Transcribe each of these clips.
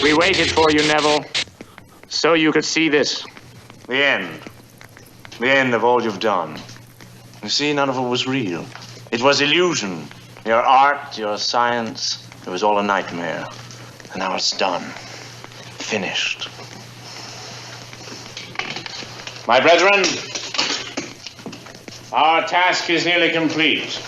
We waited for you, Neville, so you could see this. The end. The end of all you've done. You see, none of it was real. It was illusion. Your art, your science, it was all a nightmare. And now it's done. Finished. My brethren, our task is nearly complete.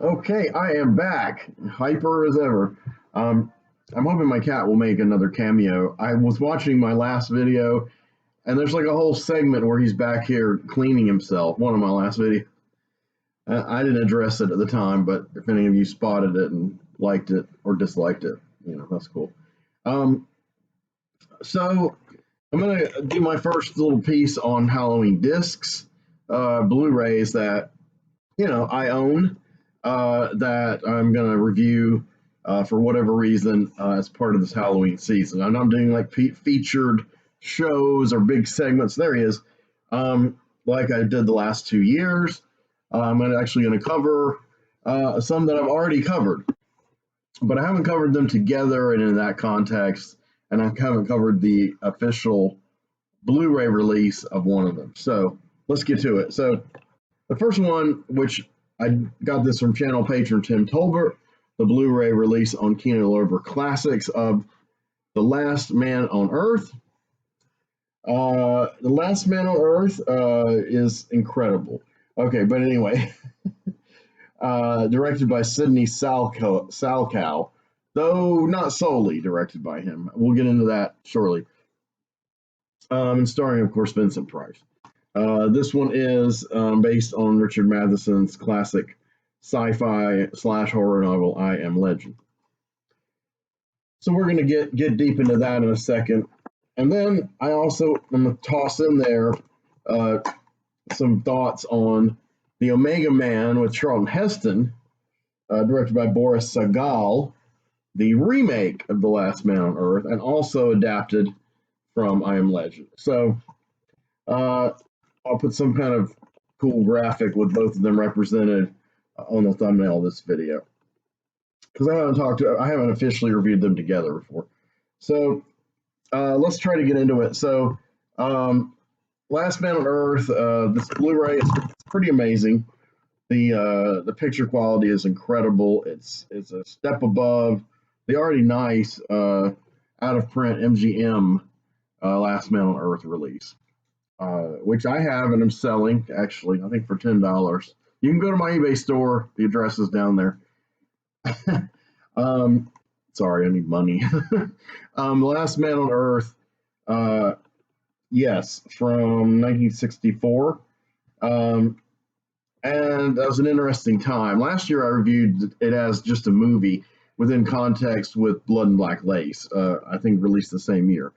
Okay, I am back, hyper as ever. I'm hoping my cat will make another cameo. I was watching my last video, and there's like a whole segment where he's back here cleaning himself, one of my last videos. I didn't address it at the time, but if any of you spotted it and liked it or disliked it, you know, that's cool. So I'm going to do my first little piece on Halloween discs, Blu-rays that, you know, I own, that I'm going to review for whatever reason as part of this Halloween season. I'm not doing like featured shows or big segments. There he is. Like I did the last 2 years. I'm actually going to cover some that I've already covered, but I haven't covered them together and in that context, and I haven't covered the official Blu-ray release of one of them. So let's get to it. So the first one, which I got this from channel patron Tim Tolbert, the Blu-ray release on Kino Lorber Classics of The Last Man on Earth. The Last Man on Earth is incredible. Okay, but anyway, directed by Sidney Salkow, though not solely directed by him. We'll get into that shortly. And starring, of course, Vincent Price. This one is based on Richard Matheson's classic sci-fi / horror novel, I Am Legend. So we're going to get deep into that in a second. And then I'm going to toss in there some thoughts on The Omega Man with Charlton Heston, directed by Boris Sagal, the remake of The Last Man on Earth, and also adapted from I Am Legend. So I'll put some kind of cool graphic with both of them represented on the thumbnail of this video, because I haven't officially reviewed them together before. So let's try to get into it. So Last Man on Earth, this Blu-ray is pretty amazing. The picture quality is incredible. It's a step above the already nice out of print MGM Last Man on Earth release, which I have and I'm selling, actually, I think for $10. You can go to my eBay store. The address is down there. Sorry, I need money. Last Man on Earth, yes, from 1964. And that was an interesting time. Last year I reviewed it as just a movie within context with Blood and Black Lace, I think released the same year.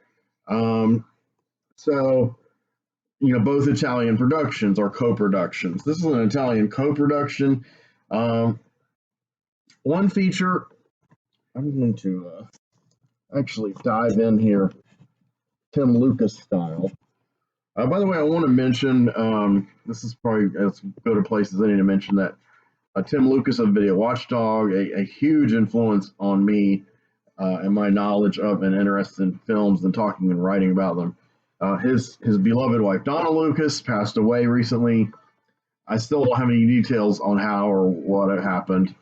So, you know, both Italian productions or co-productions. This is an Italian co-production. One feature, I'm going to actually dive in here, Tim Lucas style. By the way, I want to mention, this is probably, let's go to places I need to mention that Tim Lucas of Video Watchdog, a huge influence on me and my knowledge of and interest in films and talking and writing about them. His beloved wife, Donna Lucas, passed away recently. I still don't have any details on how or what had happened.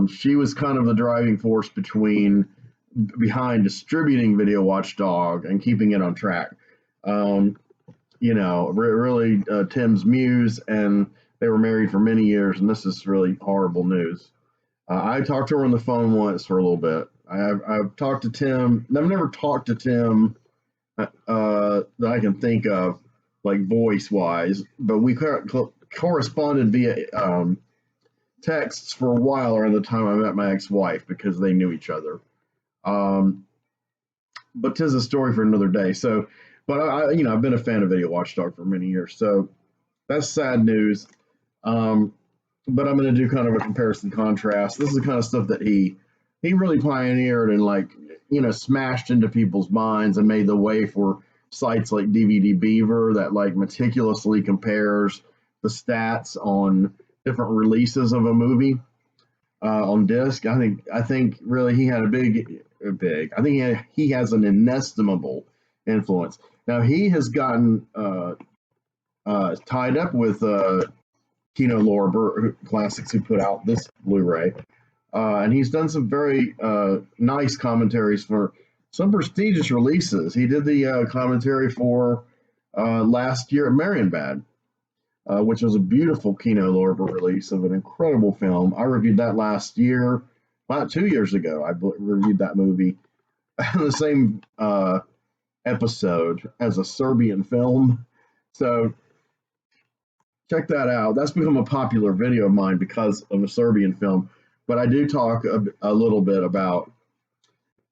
She was kind of the driving force behind distributing Video Watchdog and keeping it on track. You know, really Tim's muse, and they were married for many years, and this is really horrible news. I talked to her on the phone once for a little bit. I've talked to Tim. I've never talked to Tim that I can think of, like voice-wise, but we corresponded via texts for a while around the time I met my ex-wife because they knew each other. But 'tis a story for another day. So, but I've been a fan of Video Watchdog for many years, so that's sad news. But I'm going to do kind of a comparison contrast. This is the kind of stuff that he really pioneered and, like, you know, smashed into people's minds and made the way for sites like DVD Beaver that, like, meticulously compares the stats on different releases of a movie. on disc. I think really he had a big. I think he has an inestimable influence. Now he has gotten tied up with Kino Lorber Classics, who put out this Blu-ray, and he's done some very nice commentaries for some prestigious releases. He did the commentary for last year at Marienbad, which was a beautiful Kino Lorber release of an incredible film. I reviewed that last year, about 2 years ago. I reviewed that movie in the same episode as a Serbian film. So check that out. That's become a popular video of mine because of a Serbian film. But I do talk a little bit about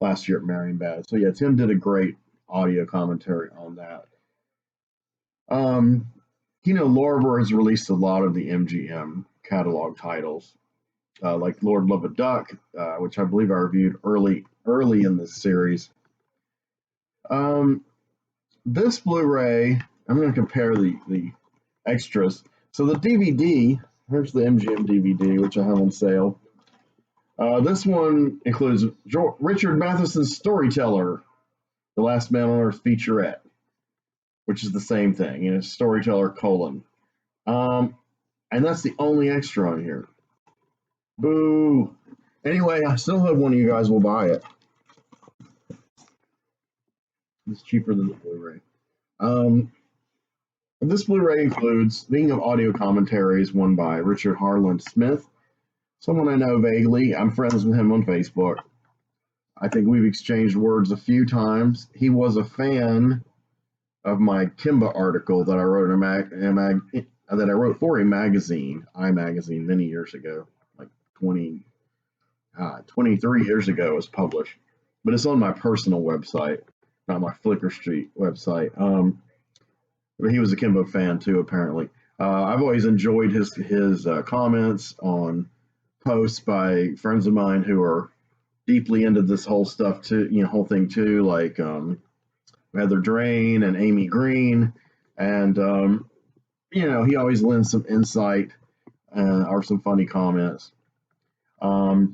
last year at Marienbad. So yeah, Tim did a great audio commentary on that. Lorber has released a lot of the MGM catalog titles, like Lord Love a Duck, which I believe I reviewed early in this series. This Blu-ray, I'm going to compare the extras. So the DVD, here's the MGM DVD, which I have on sale. This one includes Richard Matheson's Storyteller, The Last Man on Earth featurette, which is the same thing, Storyteller : and that's the only extra on here. Boo! Anyway, I still hope one of you guys will buy it. It's cheaper than the Blu-ray. This Blu-ray includes, speaking of audio commentaries, one by Richard Harlan Smith, someone I know vaguely. I'm friends with him on Facebook. I think we've exchanged words a few times. He was a fan of my Kimba article that I wrote that I wrote for a magazine, iMagazine, many years ago, like 23 years ago. It was published, but it's on my personal website, not my Flickr Street website. But he was a Kimbo fan too, apparently. I've always enjoyed his comments on posts by friends of mine who are deeply into this whole stuff too, whole thing too, like Heather Drain and Amy Green, and he always lends some insight or some funny comments. I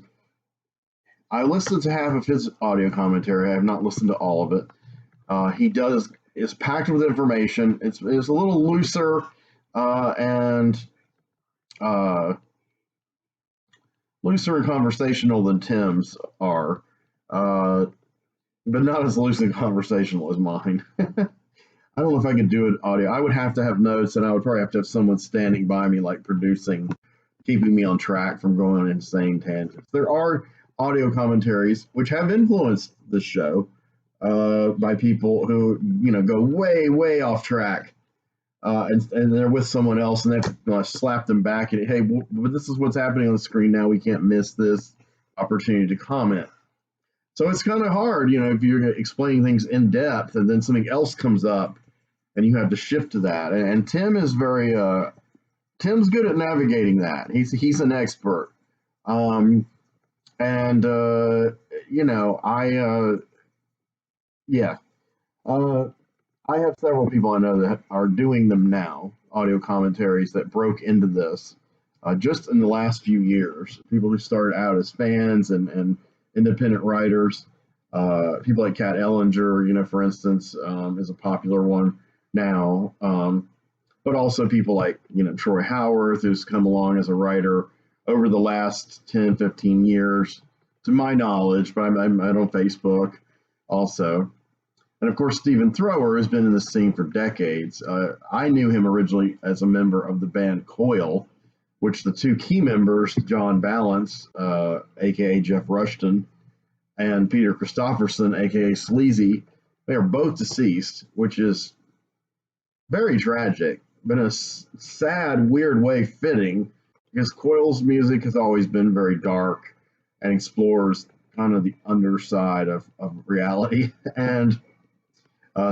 listened to half of his audio commentary. I have not listened to all of it. It's packed with information. It's a little looser and looser and conversational than Tim's are, but not as loose and conversational as mine. I don't know if I could do it audio. I would have to have notes, and I would probably have to have someone standing by me, like producing, keeping me on track from going on insane tangents. There are audio commentaries which have influenced the show by people who go way, way off track, and they're with someone else, and they have to slap them back and, hey, this is what's happening on the screen now. We can't miss this opportunity to comment. So it's kind of hard, if you're explaining things in depth and then something else comes up and you have to shift to that. And Tim is Tim's good at navigating that. He's an expert. I have several people I know that are doing them now, audio commentaries that broke into this just in the last few years. People who started out as fans and independent writers. People like Kat Ellinger, for instance, is a popular one now. But also people like, Troy Howarth, who's come along as a writer over the last 10, 15 years, to my knowledge, but I'm on Facebook also. And of course, Stephen Thrower has been in the scene for decades. I knew him originally as a member of the band Coil, which the two key members, John Balance, aka Jeff Rushton, and Peter Christopherson, aka Sleazy, they are both deceased, which is very tragic, but in a sad, weird way fitting, because Coil's music has always been very dark and explores kind of the underside of reality. And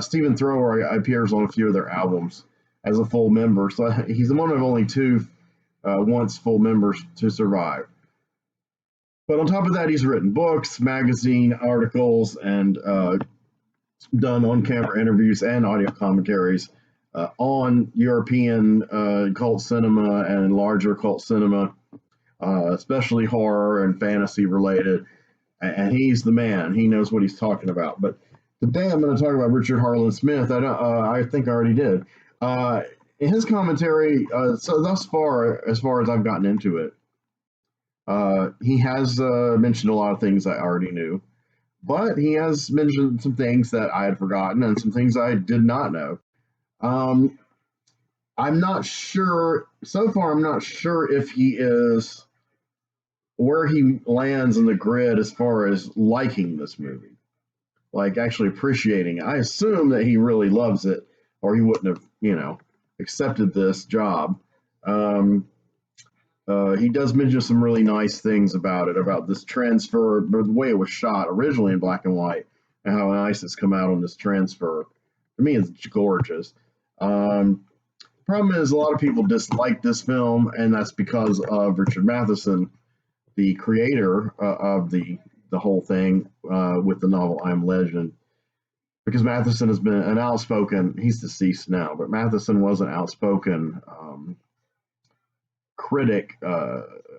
Stephen Thrower appears on a few of their albums as a full member, so he's one of only two once full members to survive. But on top of that, he's written books, magazine articles, and done on-camera interviews and audio commentaries on European cult cinema and larger cult cinema, especially horror and fantasy related. And he's the man. He knows what he's talking about. But today I'm going to talk about Richard Harlan Smith. I think I already did. In his commentary, so thus far, as far as I've gotten into it, he has mentioned a lot of things I already knew, but he has mentioned some things that I had forgotten and some things I did not know. I'm not sure, so far, I'm not sure if he is where he lands in the grid as far as liking this movie, like actually appreciating it. I assume that he really loves it, or he wouldn't have, accepted this job. He does mention some really nice things about it, about this transfer, but the way it was shot originally in black and white, and how nice it's come out on this transfer. For me, it's gorgeous. Problem is, a lot of people dislike this film, and that's because of Richard Matheson, the creator of the whole thing with the novel I Am Legend. Because Matheson has been an outspoken, he's deceased now, but Matheson was an outspoken critic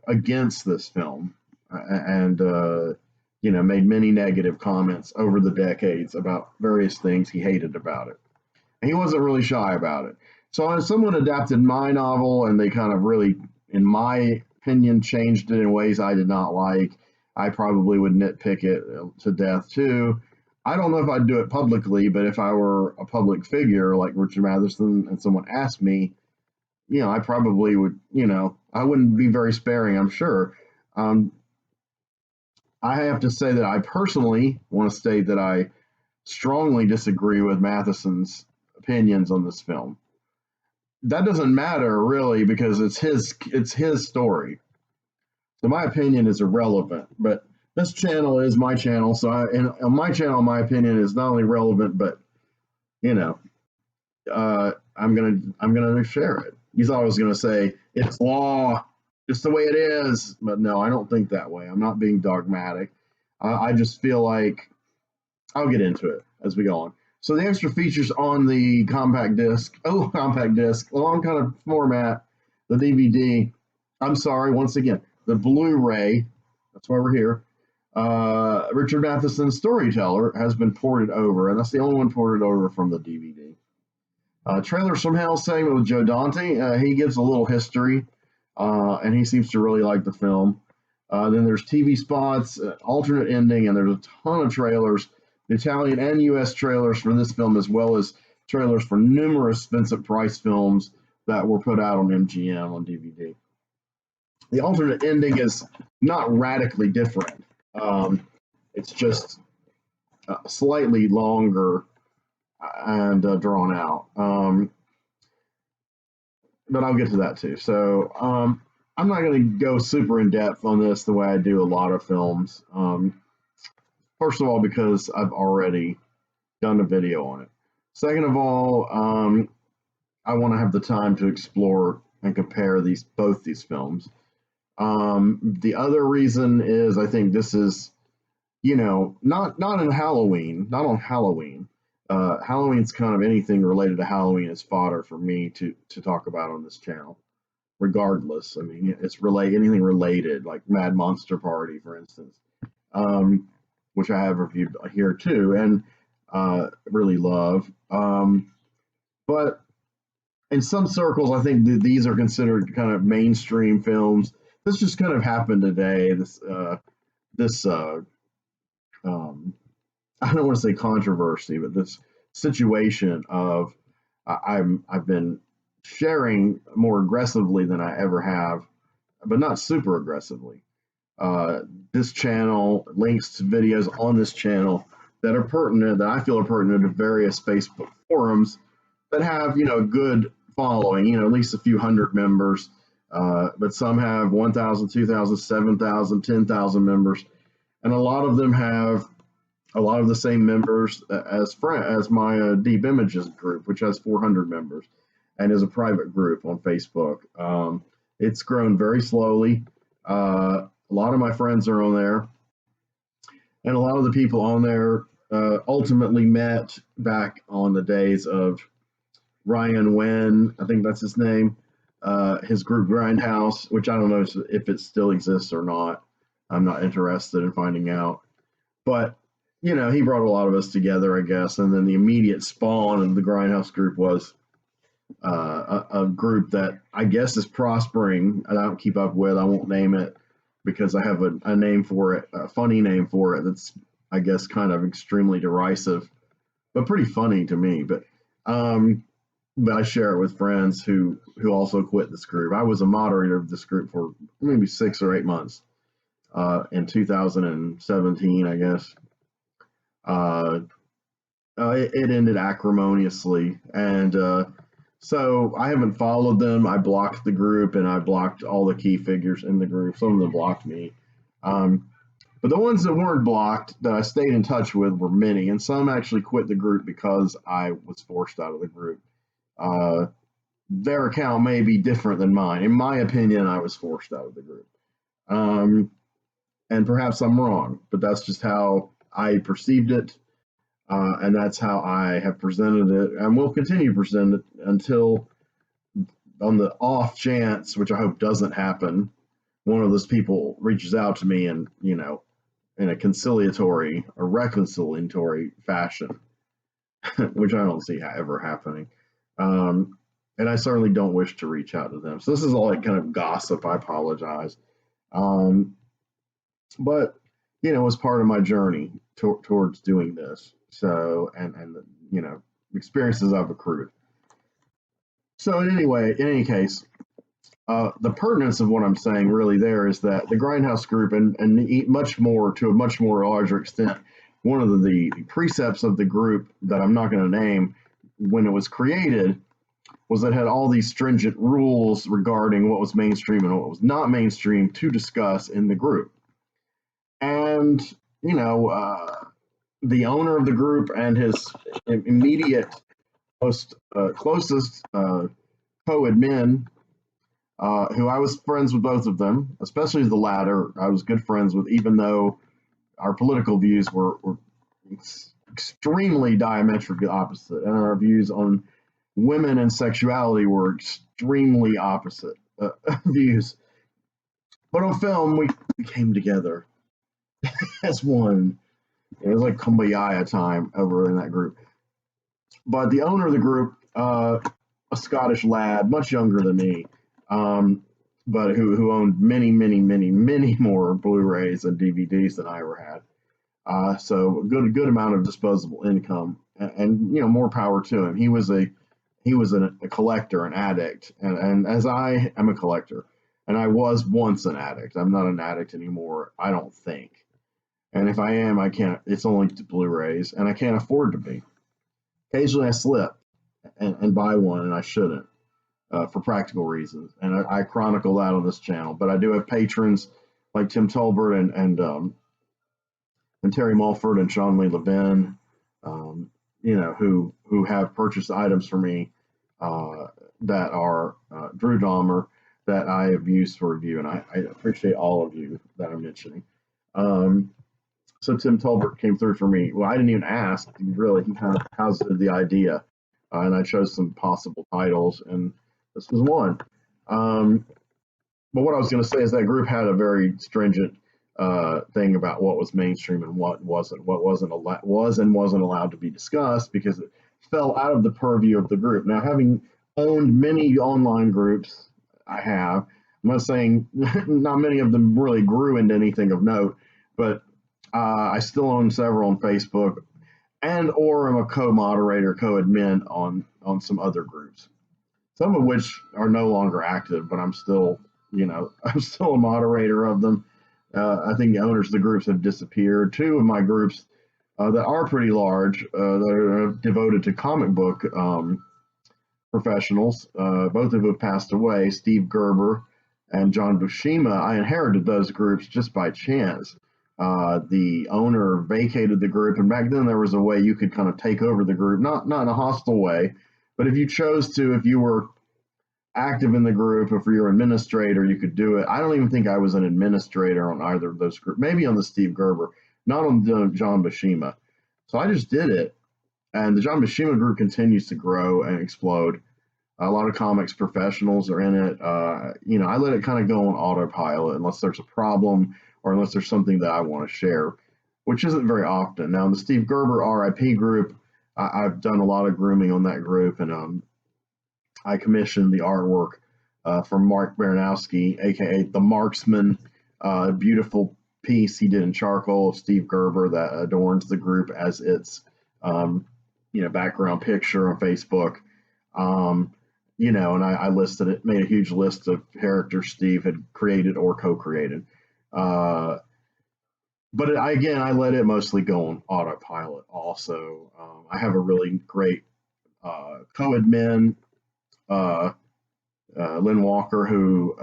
against this film, and made many negative comments over the decades about various things he hated about it. And he wasn't really shy about it. So if someone adapted my novel and they kind of really, in my opinion, changed it in ways I did not like, I probably would nitpick it to death too. I don't know if I'd do it publicly, but if I were a public figure like Richard Matheson and someone asked me, I probably would, I wouldn't be very sparing, I'm sure. I have to say that I personally want to state that I strongly disagree with Matheson's opinions on this film. That doesn't matter really, because it's his story. So my opinion is irrelevant, but this channel is my channel. So on my channel, my opinion is not only relevant, but I'm gonna share it. You thought I was gonna say it's law, just the way it is, but no, I don't think that way. I'm not being dogmatic. I just feel like I'll get into it as we go on. So the extra features on the compact disc, long kind of format, the DVD. I'm sorry, once again, the Blu-ray. That's why we're here. Richard Matheson's Storyteller has been ported over, and that's the only one ported over from the DVD. Trailers from Hell segment with Joe Dante. He gives a little history, and he seems to really like the film. Then there's TV spots, alternate ending, and there's a ton of trailers, Italian and U.S. trailers for this film, as well as trailers for numerous Vincent Price films that were put out on MGM on DVD. The alternate ending is not radically different. It's just slightly longer and drawn out. But I'll get to that too. So I'm not going to go super in depth on this the way I do a lot of films. First of all, because I've already done a video on it. Second of all, I want to have the time to explore and compare both these films. The other reason is I think this is, not on Halloween. Halloween's kind of anything related to Halloween is fodder for me to talk about on this channel. Regardless, I mean, it's anything related, like Mad Monster Party, for instance, which I have reviewed here too, and really love. But in some circles, I think these are considered kind of mainstream films. This just kind of happened today. I don't want to say controversy, but this situation of I've been sharing more aggressively than I ever have, but not super aggressively. This channel links to videos on this channel that are pertinent, that I feel are pertinent to various Facebook forums that have, good following, at least a few hundred members, but some have 1,000, 2,000, 7,000, 10,000 members, and a lot of them have a lot of the same members as my Deep Images group, which has 400 members and is a private group on Facebook. It's grown very slowly. A lot of my friends are on there, and a lot of the people on there ultimately met back on the days of Ryan Wen, I think that's his name, his group Grindhouse, which I don't know if it still exists or not. I'm not interested in finding out. But, he brought a lot of us together, I guess. And then the immediate spawn of the Grindhouse group was a group that I guess is prospering, and I don't keep up with. I won't name it because I have a name for it, a funny name for it that's, I guess, kind of extremely derisive, but pretty funny to me. But I share it with friends who also quit this group. I was a moderator of this group for maybe 6 or 8 months in 2017, I guess. It ended acrimoniously, and so I haven't followed them. I blocked the group, and I blocked all the key figures in the group. Some of them blocked me. But the ones that weren't blocked that I stayed in touch with were many, and some actually quit the group because I was forced out of the group. Their account may be different than mine. In my opinion, I was forced out of the group. And perhaps I'm wrong, but that's just how I perceived it. And that's how I have presented it, and will continue to present it until, on the off chance, which I hope doesn't happen, one of those people reaches out to me and, in a conciliatory or reconciliatory fashion, which I don't see ever happening. And I certainly don't wish to reach out to them. So this is all like kind of gossip. I apologize. But, it's part of my journey towards doing this. So, and the, experiences I've accrued. So in any case, the pertinence of what I'm saying really there is that the Grindhouse group and to a much more larger extent, one of the precepts of the group that I'm not going to name when it was created was that it had all these stringent rules regarding what was mainstream and what was not mainstream to discuss in the group. And, the owner of the group and his immediate, most closest co-admin, who I was friends with both of them, especially the latter, I was good friends with, even though our political views were extremely diametrically opposite, and our views on women and sexuality were extremely opposite views. But on film, we came together as one. It was like kumbaya time over in that group. But the owner of the group, a Scottish lad, much younger than me, but who owned many, many, many, many more Blu-rays and DVDs than I ever had. So a good amount of disposable income, and more power to him. He was a collector, an addict, and as I am a collector, and I was once an addict. I'm not an addict anymore, I don't think. And if I am, I can't. It's only to Blu-rays, and I can't afford to be. Occasionally, I slip and buy one, and I shouldn't, for practical reasons. And I chronicle that on this channel. But I do have patrons like Tim Tolbert and Terry Mulford and Sean Lee Levin, who have purchased items for me that are Drew Dahmer that I have used for review, and I appreciate all of you that I'm mentioning. So Tim Tolbert came through for me. Well, I didn't even ask. He kind of posited the idea, and I chose some possible titles, and this was one. But what I was going to say is that group had a very stringent thing about what was mainstream and what wasn't allowed to be discussed because it fell out of the purview of the group. Now, having owned many online groups, I'm not saying not many of them really grew into anything of note, but I still own several on Facebook, or I'm a co-moderator, co-admin on some other groups, some of which are no longer active, but I'm still a moderator of them. I think the owners of the groups have disappeared. Two of my groups that are pretty large, that are devoted to comic book professionals, both of whom have passed away, Steve Gerber and John Buscema. I inherited those groups just by chance. The owner vacated the group, and back then there was a way you could kind of take over the group, not in a hostile way, but if you chose to, if you were active in the group, if you're an administrator, you could do it. I don't even think I was an administrator on either of those groups, maybe on the Steve Gerber, not on the John Buscema. So I just did it, and the John Buscema group continues to grow and explode. A lot of comics professionals are in it. I let it kind of go on autopilot unless there's a problem or unless there's something that I want to share, which isn't very often. Now, in the Steve Gerber RIP group, I've done a lot of grooming on that group, and I commissioned the artwork from Mark Baranowski, aka the Marksman. Beautiful piece he did in charcoal of Steve Gerber that adorns the group as its background picture on Facebook. And I listed it, made a huge list of characters Steve had created or co-created. But I let it mostly go on autopilot. Also, I have a really great co-admin, Lynn Walker, who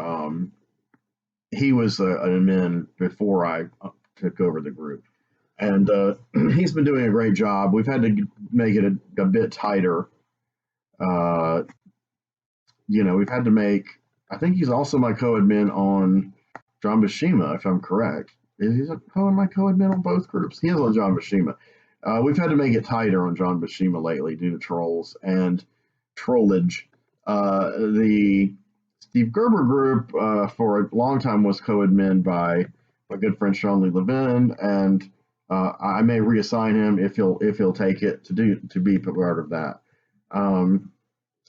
he was an admin before I took over the group, and he's been doing a great job. We've had to make it a bit tighter. We've had to make. I think he's also my co-admin on John Bashima, if I'm correct. Is he my co-admin on both groups? He is on John Bashima. We've had to make it tighter on John Bashima lately due to trolls and trollage. The Steve Gerber group for a long time was co-admin by my good friend Sean Lee Levin, and I may reassign him if he'll take it to be part of that.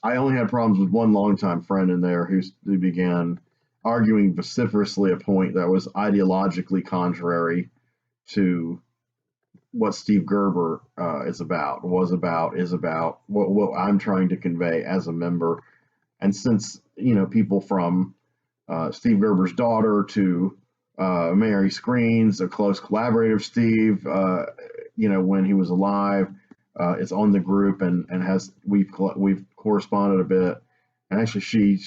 I only had problems with one longtime friend in there who began arguing vociferously a point that was ideologically contrary to what Steve Gerber is about, what I'm trying to convey as a member. And since, people from Steve Gerber's daughter to Mary Screens, a close collaborator of Steve, when he was alive, is on the group and we've corresponded a bit. And actually she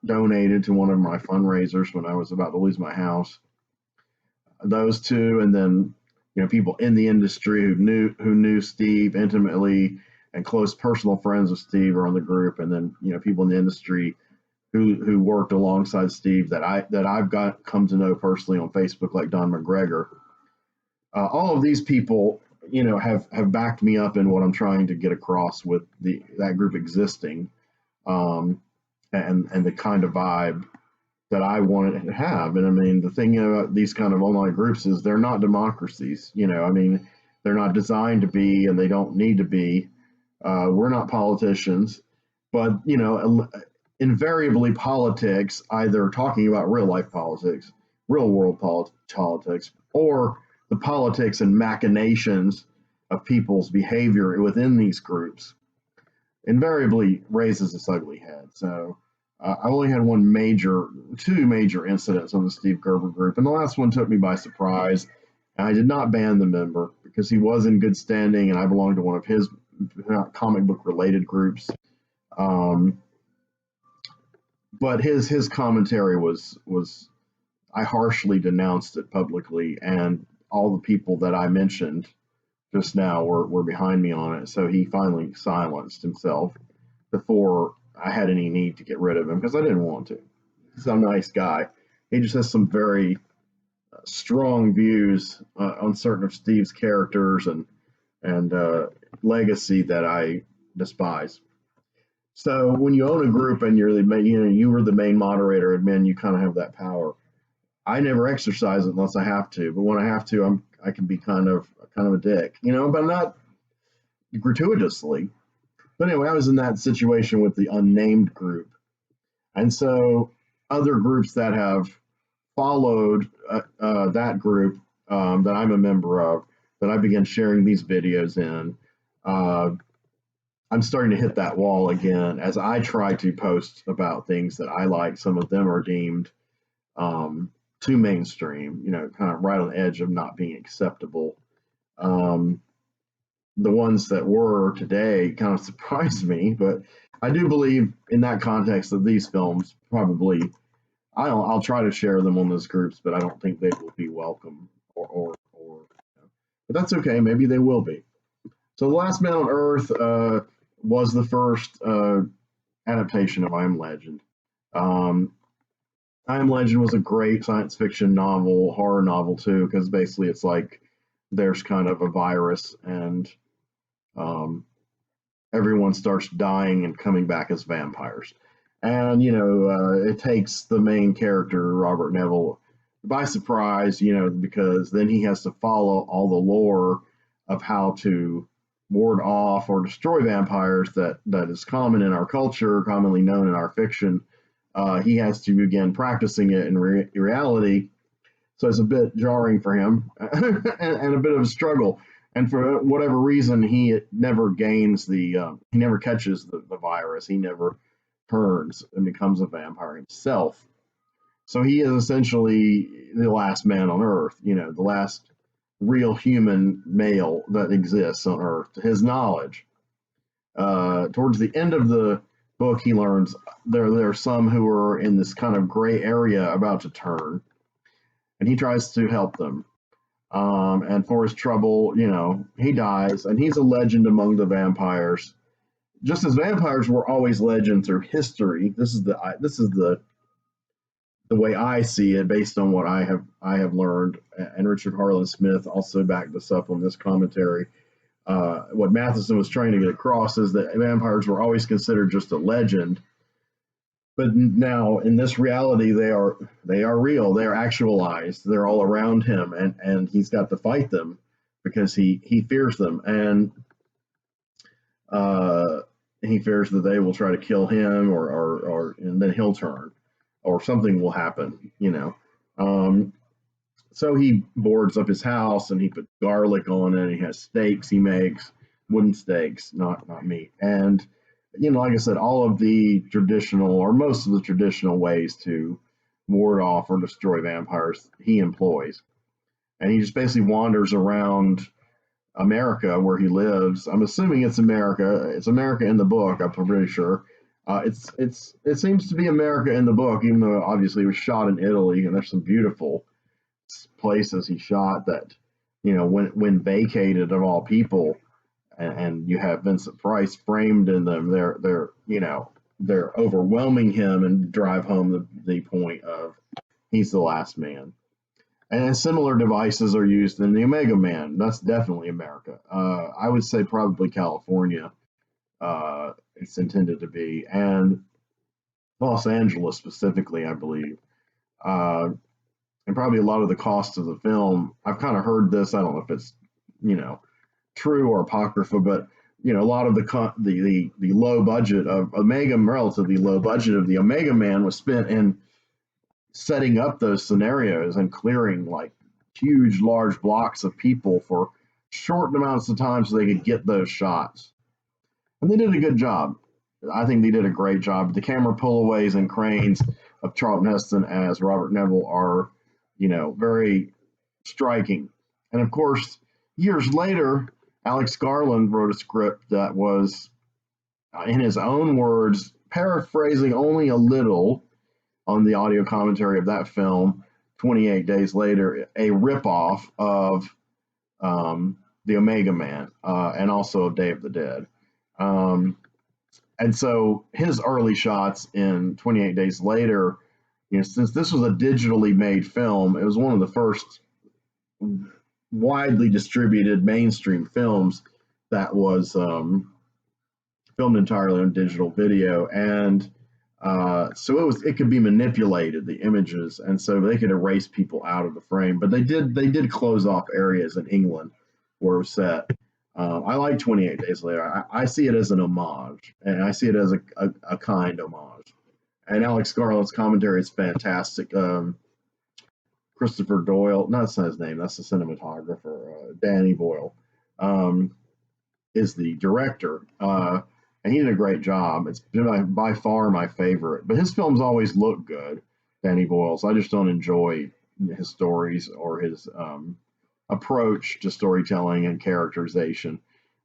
donated to one of my fundraisers when I was about to lose my house. Those two, and then people in the industry who knew Steve intimately and close personal friends of Steve are on the group, and then people in the industry who worked alongside Steve that I've come to know personally on Facebook, like Don McGregor. All of these people have backed me up in what I'm trying to get across with that group existing, and the kind of vibe that I wanted to have. And I mean, the thing about these kind of online groups is they're not democracies. They're not designed to be, and they don't need to be. We're not politicians, but invariably politics, either talking about real life politics, real world politics, or the politics and machinations of people's behavior within these groups, invariably raises its ugly head. So I only had two major incidents on the Steve Gerber group, and the last one took me by surprise. And I did not ban the member because he was in good standing, and I belonged to one of his comic book related groups. But his commentary was I harshly denounced it publicly, and all the people that I mentioned just now were behind me on it. So he finally silenced himself before I had any need to get rid of him, because I didn't want to. He's a nice guy. He just has some very strong views on certain of Steve's characters and legacy that I despise. So when you own a group and you were the main moderator, admin, you kind of have that power. I never exercise it unless I have to, but when I have to, I can be kind of a dick, but not gratuitously. But anyway, I was in that situation with the unnamed group, and so other groups that have followed that group that I'm a member of, that I began sharing these videos in, I'm starting to hit that wall again as I try to post about things that I like. Some of them are deemed too mainstream, kind of right on the edge of not being acceptable. The ones that were today kind of surprised me, but I do believe in that context that these films probably, I'll try to share them on those groups, but I don't think they will be welcome or but that's okay. Maybe they will be. So The Last Man on Earth was the first adaptation of I Am Legend. I Am Legend was a great science fiction novel, horror novel too, because basically it's like there's kind of a virus and everyone starts dying and coming back as vampires. And, it takes the main character, Robert Neville, by surprise, because then he has to follow all the lore of how to ward off or destroy vampires that is common in our culture, commonly known in our fiction. He has to begin practicing it in reality. So it's a bit jarring for him and a bit of a struggle. And for whatever reason, he never gains he never catches the virus. He never turns and becomes a vampire himself. So he is essentially the last man on Earth, the last real human male that exists on Earth, to his knowledge. Towards the end of the book, he learns there are some who are in this kind of gray area about to turn, and he tries to help them. And for his trouble, he dies, and he's a legend among the vampires. Just as vampires were always legend through history, this is the way I see it, based on what I have learned. And Richard Harlan Smith also backed this up on this commentary. What Matheson was trying to get across is that vampires were always considered just a legend, but now in this reality they are real. They are actualized. They're all around him, and he's got to fight them because he fears them, and he fears that they will try to kill him, or and then he'll turn, or something will happen. So he boards up his house, and he puts garlic on it. And he has steaks he makes, wooden steaks, not meat. And like I said, all of the traditional, or most of the traditional ways to ward off or destroy vampires he employs. And he just basically wanders around America where he lives. I'm assuming it's America. It's America in the book, I'm pretty sure. It seems to be America in the book, even though obviously it was shot in Italy, and there's some beautiful places he shot that, when vacated of all people, and you have Vincent Price framed in them, they're overwhelming him and drive home the point of he's the last man. And similar devices are used in the Omega Man. That's definitely America. I would say probably California. It's intended to be, and Los Angeles specifically, I believe. And probably a lot of the cost of the film. I've kind of heard this. I don't know if it's true or apocrypha, but a lot of the low budget of Omega, relatively low budget of the Omega Man, was spent in setting up those scenarios and clearing like huge, large blocks of people for short amounts of time so they could get those shots. And they did a good job. I think they did a great job. The camera pullaways and cranes of Charlton Heston as Robert Neville are, very striking. And of course, years later, Alex Garland wrote a script that was, in his own words, paraphrasing only a little on the audio commentary of that film, 28 Days Later, a ripoff of the Omega Man, and also of Day of the Dead. And so his early shots in 28 Days Later, since this was a digitally made film, it was one of the first widely distributed mainstream films that was filmed entirely on digital video. And so it could be manipulated, the images, and so they could erase people out of the frame. But they did close off areas in England where it was set. I like 28 Days Later. I see it as an homage, and I see it as a kind homage. And Alex Garland's commentary is fantastic. Christopher Doyle, that's not his name, that's the cinematographer. Danny Boyle is the director. And he did a great job. It's by far my favorite. But his films always look good, Danny Boyle's. I just don't enjoy his stories or his approach to storytelling and characterization.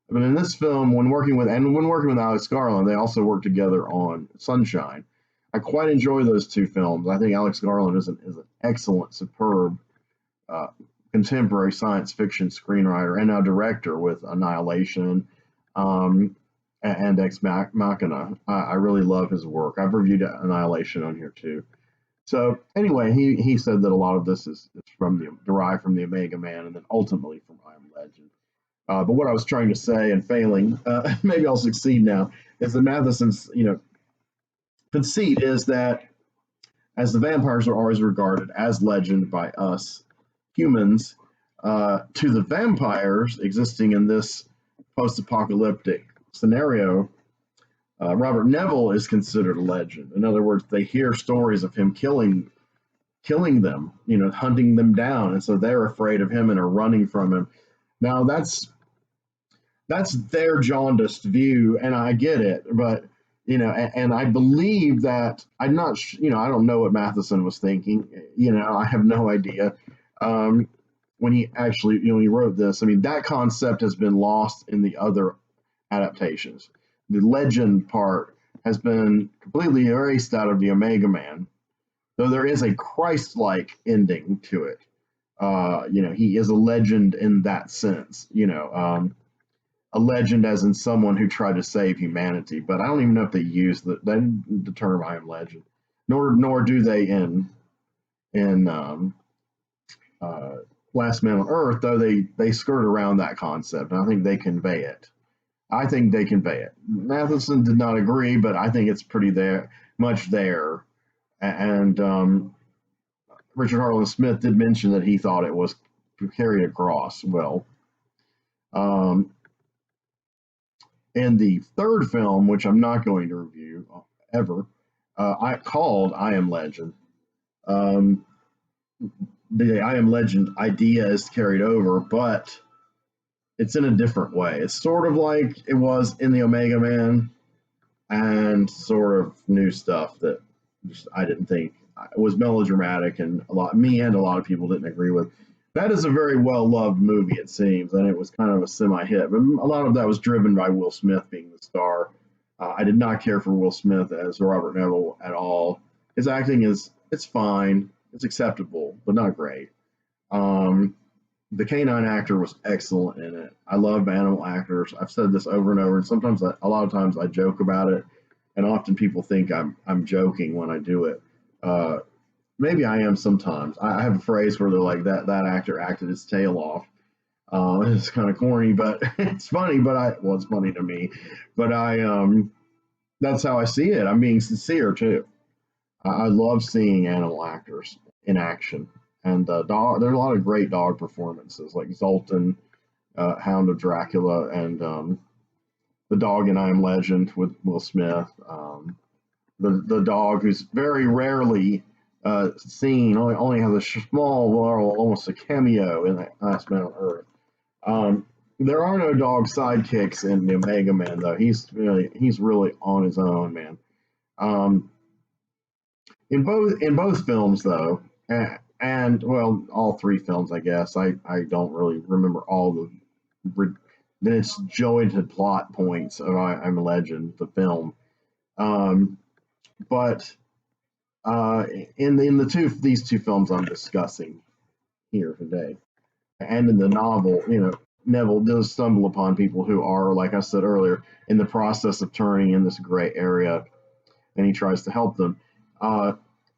But in this film, when working with Alex Garland, they also worked together on Sunshine. I quite enjoy those two films. I think Alex Garland is an excellent, superb contemporary science fiction screenwriter and now director with Annihilation. And Ex Machina. I really love his work. I've reviewed Annihilation on here too. So anyway, he said that a lot of this is derived from the Omega Man, and then ultimately from I Am Legend. But what I was trying to say and failing, maybe I'll succeed now, is that Matheson's conceit is that as the vampires are always regarded as legend by us humans, to the vampires existing in this post-apocalyptic scenario, Robert Neville is considered a legend. In other words, they hear stories of him killing them, hunting them down, and so they're afraid of him and are running from him. Now that's their jaundiced view, and I get it, but and I believe that I'm not, I don't know what Matheson was thinking. I have no idea. When he actually, when he wrote this, I mean, that concept has been lost in the other adaptations. The legend part has been completely erased out of the Omega Man, though there is a Christ-like ending to it. He is a legend in that sense. A legend as in someone who tried to save humanity. But I don't even know if they use the term "I am legend," nor do they in Last Man on Earth, though they skirt around that concept, and I think they convey it. Matheson did not agree, but I think it's pretty much there. And Richard Harlan Smith did mention that he thought it was carried across well. And the third film, which I'm not going to review ever, called I Am Legend. The I Am Legend idea is carried over, but it's in a different way. It's sort of like it was in the Omega Man, and sort of new stuff that just I didn't think it was melodramatic, and a lot of people didn't agree with. That is a very well-loved movie, it seems, and it was kind of a semi-hit. But a lot of that was driven by Will Smith being the star. I did not care for Will Smith as Robert Neville at all. His acting it's fine, it's acceptable, but not great. The canine actor was excellent in it. I love animal actors. I've said this over and over, and sometimes, a lot of times, I joke about it, and often people think I'm joking when I do it. Maybe I am sometimes. I have a phrase where they're like, that actor acted his tail off. It's kind of corny, but it's funny. But it's funny to me. But that's how I see it. I'm being sincere too. I love seeing animal actors in action, and there are a lot of great dog performances, like Zoltan, Hound of Dracula, and the dog in I Am Legend with Will Smith. The dog who's very rarely seen, only has a small role, almost a cameo in Last Man on Earth. There are no dog sidekicks in the Omega Man, though. He's really on his own, man. In both films, though, and well, all three films, I guess. I don't really remember all the disjointed plot points of I'm a Legend, the film. But in these two films I'm discussing here today, and in the novel, Neville does stumble upon people who are, like I said earlier, in the process of turning in this gray area, and he tries to help them.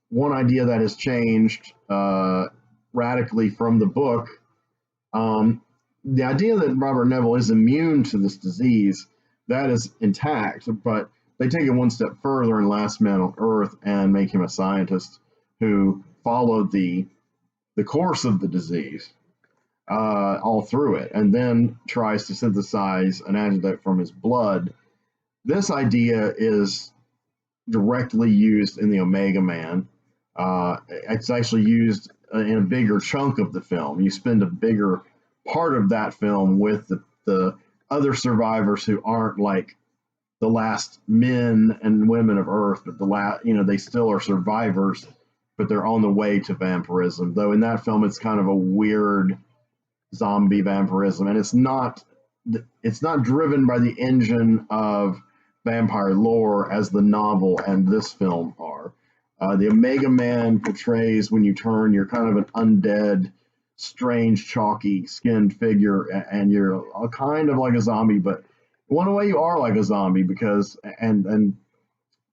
One idea that has changed radically from the book, the idea that Robert Neville is immune to this disease, that is intact, but they take it one step further in Last Man on Earth and make him a scientist who followed the course of the disease all through it, and then tries to synthesize an antidote from his blood. This idea is directly used in the Omega Man. It's actually used in a bigger chunk of the film. You spend a bigger part of that film with the other survivors who aren't like the last men and women of Earth, but they still are survivors, but they're on the way to vampirism. Though in that film, it's kind of a weird zombie vampirism, and it's not driven by the engine of vampire lore as the novel and this film are. The Omega Man portrays, when you turn, you're kind of an undead, strange, chalky skinned figure, and you're kind of like a zombie, but one way you are like a zombie because, and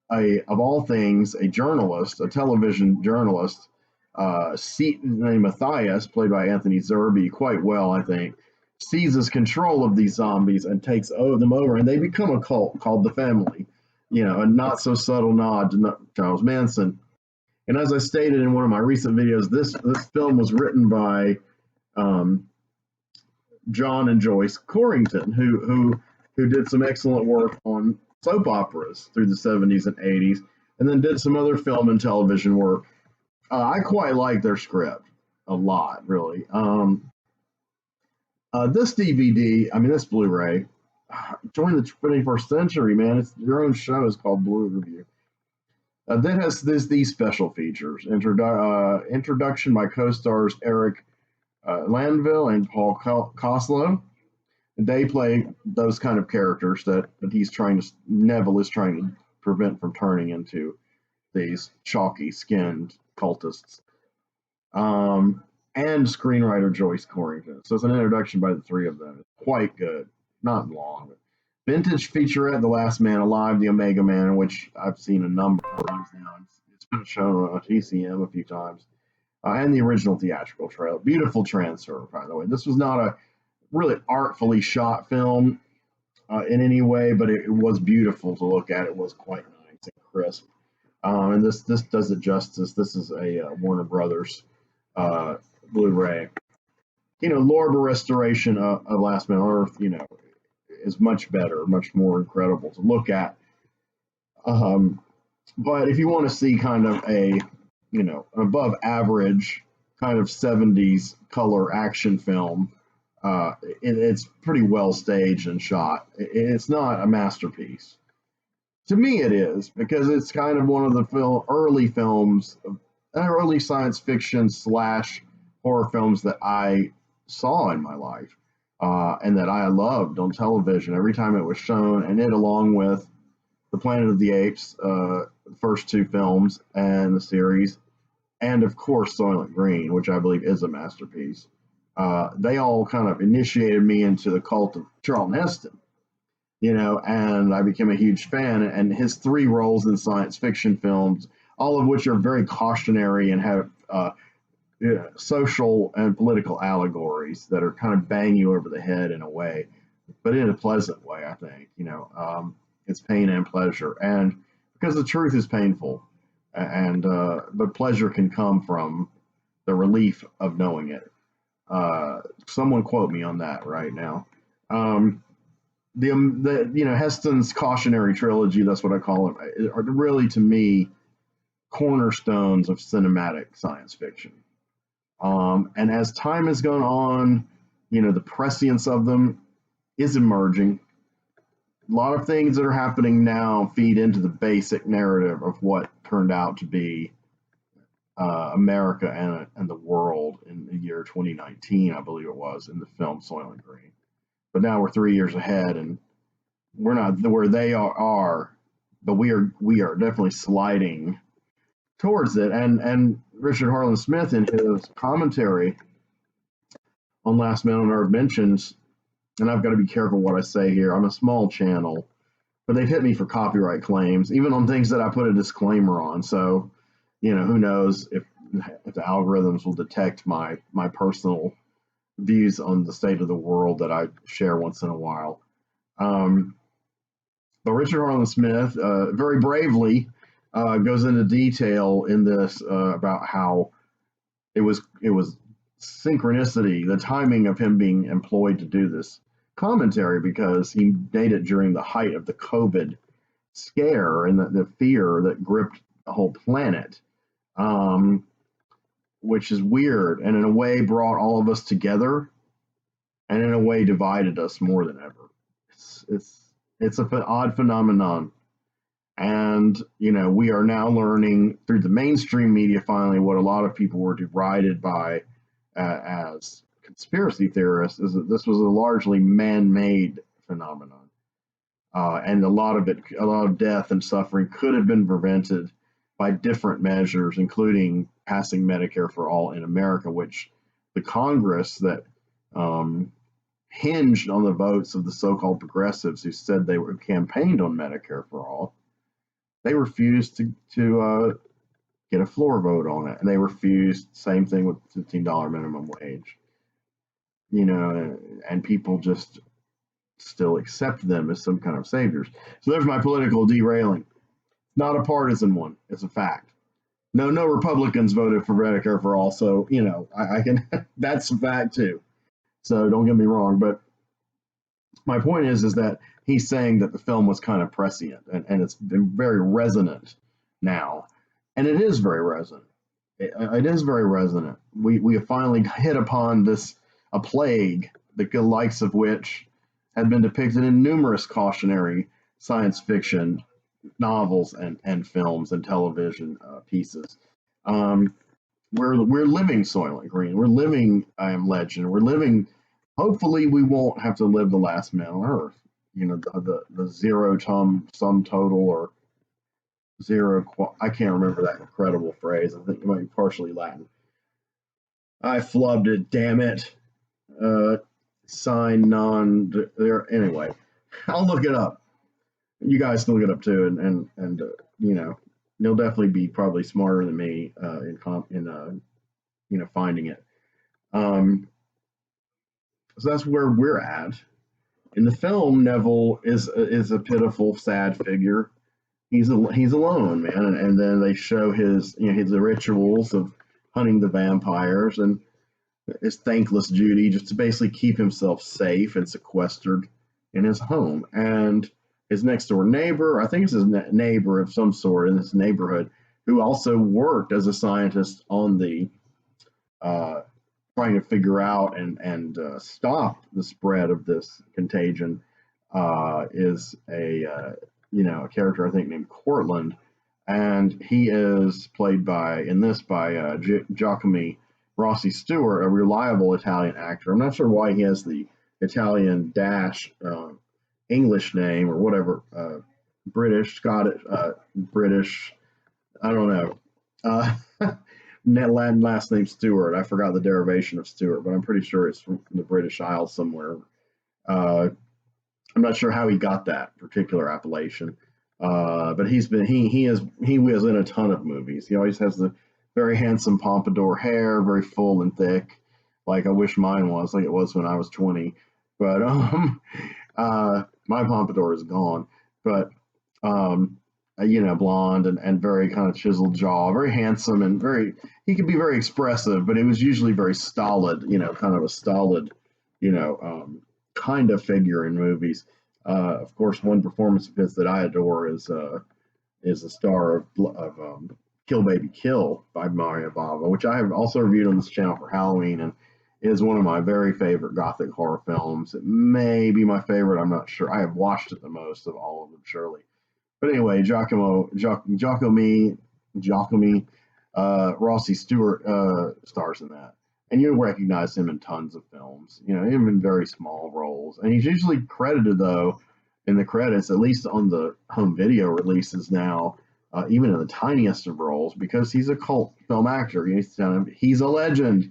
of all things, a journalist, a television journalist, named Matthias, played by Anthony Zerbe, quite well, I think, seizes control of these zombies and takes them over, and they become a cult called the Family. A not so subtle nod to Charles Manson. And as I stated in one of my recent videos, this film was written by John and Joyce Corrington, who did some excellent work on soap operas through the 70s and 80s, and then did some other film and television work. I quite like their script a lot, really. This DVD, this Blu-ray, join the 21st century, man. It's your own show. Is called Blue Review. That has these special features: introduction by co-stars Eric Landville and Paul Koslow. They play those kind of characters that Neville is trying to prevent from turning into these chalky-skinned cultists. And screenwriter Joyce Corrington. So it's an introduction by the three of them. It's quite good. Not long. Vintage featurette, The Last Man Alive, The Omega Man, which I've seen a number of times now. It's been shown on TCM a few times. And the original theatrical trailer. Beautiful transfer, by the way. This was not a really artfully shot film in any way, but it was beautiful to look at. It was quite nice and crisp. And this does it justice. This is a Warner Brothers Blu-ray. Lorber restoration of Last Man on Earth, is much better, much more incredible to look at. But if you want to see kind of an above average kind of 70s color action film, it's pretty well staged and shot. It's not a masterpiece. To me, it is, because it's kind of one of the early films, early science fiction / horror films that I saw in my life, and that I loved on television every time it was shown. And it, along with the Planet of the Apes, the first two films and the series, and of course Soylent Green, which I believe is a masterpiece. They all kind of initiated me into the cult of Charlton Heston, and I became a huge fan. And his three roles in science fiction films, all of which are very cautionary and have social and political allegories that are kind of bang you over the head in a way, but in a pleasant way, I think. It's pain and pleasure, and because the truth is painful, and but pleasure can come from the relief of knowing it. Someone quote me on that right now. Heston's cautionary trilogy, that's what I call it, are really, to me, cornerstones of cinematic science fiction. And as time has gone on, the prescience of them is emerging. A lot of things that are happening now feed into the basic narrative of what turned out to be America and the world in the year 2019, I believe it was, in the film Soylent Green. But now we're 3 years ahead, and we're not where they are, but we are definitely sliding towards it. And Richard Harlan Smith, in his commentary on Last Man on Earth, mentions, and I've got to be careful what I say here. I'm a small channel, but they've hit me for copyright claims, even on things that I put a disclaimer on. So, who knows if the algorithms will detect my personal views on the state of the world that I share once in a while. But Richard Harlan Smith very bravely goes into detail in this about how it was synchronicity, the timing of him being employed to do this commentary, because he made it during the height of the COVID scare and the fear that gripped the whole planet, which is weird, and in a way brought all of us together, and in a way divided us more than ever. It's an odd phenomenon. And, we are now learning through the mainstream media, finally, what a lot of people were derided by as conspiracy theorists, is that this was a largely man-made phenomenon. And a lot of death and suffering could have been prevented by different measures, including passing Medicare for all in America, which the Congress that hinged on the votes of the so-called progressives who said they were campaigned on Medicare for all, they refused to get a floor vote on it, and they refused. Same thing with $15 minimum wage. you know, and people just still accept them as some kind of saviors. So there's my political derailing. Not a partisan one. It's a fact. No, no Republicans voted for Medicare for all. So, you know, I can, that's a fact too. So don't get me wrong. But my point is that he's saying that the film was kind of prescient and it's been very resonant now. And it is very resonant. It is very resonant. We have finally hit upon a plague, the likes of which had been depicted in numerous cautionary science fiction novels and films and television pieces. We're living Soylent Green. We're living I Am Legend. We're living. Hopefully, we won't have to live the last man on Earth. You know, the zero sum total or zero. I can't remember that incredible phrase. I think it might be partially Latin. I flubbed it. Damn it. Sign non. There. Anyway, I'll look it up. You guys can look it up too, and you know, you'll definitely be probably smarter than me in you know, finding it. So that's where we're at. In the film, Neville is a pitiful, sad figure. He's alone, man, and then they show his his rituals of hunting the vampires and his thankless duty just to basically keep himself safe and sequestered in his home. And his next door neighbor, I think it's his neighbor of some sort in this neighborhood, who also worked as a scientist on the trying to figure out and stop the spread of this contagion, is a a character I think named Cortland, and he is played by Giacomo Rossi Stewart, a reliable Italian actor. I'm not sure why he has the Italian dash English name or whatever, British, Scottish, British. I don't know. Latin last name Stewart. I forgot the derivation of Stewart, but I'm pretty sure it's from the British Isles somewhere. I'm not sure how he got that particular appellation, but he was in a ton of movies. He always has the very handsome pompadour hair, very full and thick, like I wish mine was, like it was when I was 20. But my pompadour is gone. But blonde and very kind of chiseled jaw, very handsome and he could be very expressive, but it was usually very stolid, kind of a stolid, kind of figure in movies. Of course, one performance of his that I adore is the star of Kill Baby Kill by Mario Bava, which I have also reviewed on this channel for Halloween, and is one of my very favorite gothic horror films. It may be my favorite, I'm not sure. I have watched it the most of all of them, surely. But anyway, Giacomo Rossi Stewart stars in that. And you recognize him in tons of films, him in very small roles. And he's usually credited, though, in the credits, at least on the home video releases now, even in the tiniest of roles, because he's a cult film actor. He's a legend.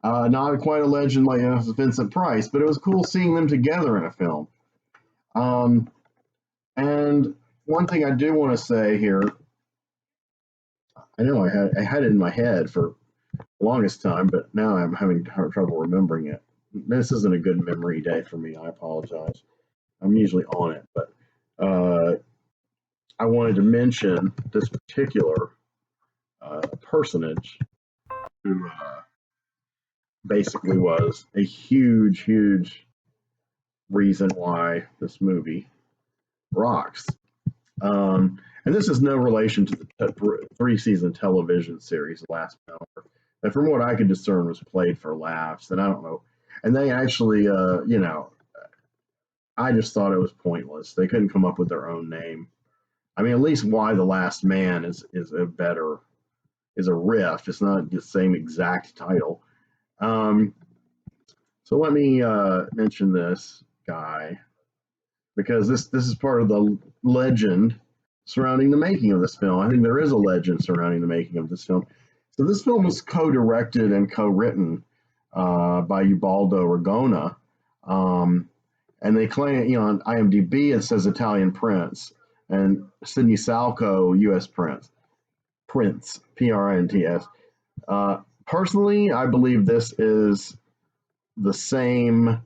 Not quite a legend like Vincent Price, but it was cool seeing them together in a film. And one thing I do want to say here, I know I had it in my head for the longest time, but now I'm having trouble remembering it. This isn't a good memory day for me. I apologize. I'm usually on it, but I wanted to mention this particular personage who basically was a huge, huge reason why this movie rocks. And this is no relation to the three-season television series, Last Hour, that from what I could discern was played for laughs, and I don't know. And they actually, I just thought it was pointless. They couldn't come up with their own name. I mean, at least Why the Last Man is a riff. It's not the same exact title. So let me mention this guy, because this is part of the legend surrounding the making of this film. I think there is a legend surrounding the making of this film. So this film was co-directed and co-written by Ubaldo Ragona, and they claim, on IMDb it says Italian Prince, and Sidney Salkow, U.S. Prince, Prints, P-R-I-N-T-S. Personally, I believe this is the same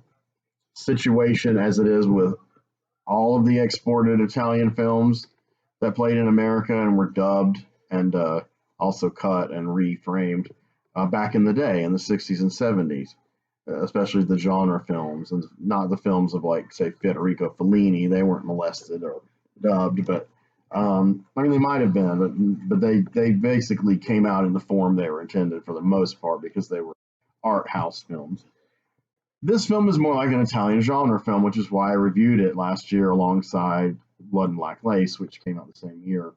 situation as it is with all of the exported Italian films that played in America and were dubbed and also cut and reframed back in the day in the 60s and 70s, especially the genre films and not the films of, like, say, Federico Fellini. They weren't molested or dubbed, but I mean, they might have been, but they basically came out in the form they were intended for the most part because they were art house films. This film is more like an Italian genre film, which is why I reviewed it last year alongside Blood and Black Lace, which came out the same year.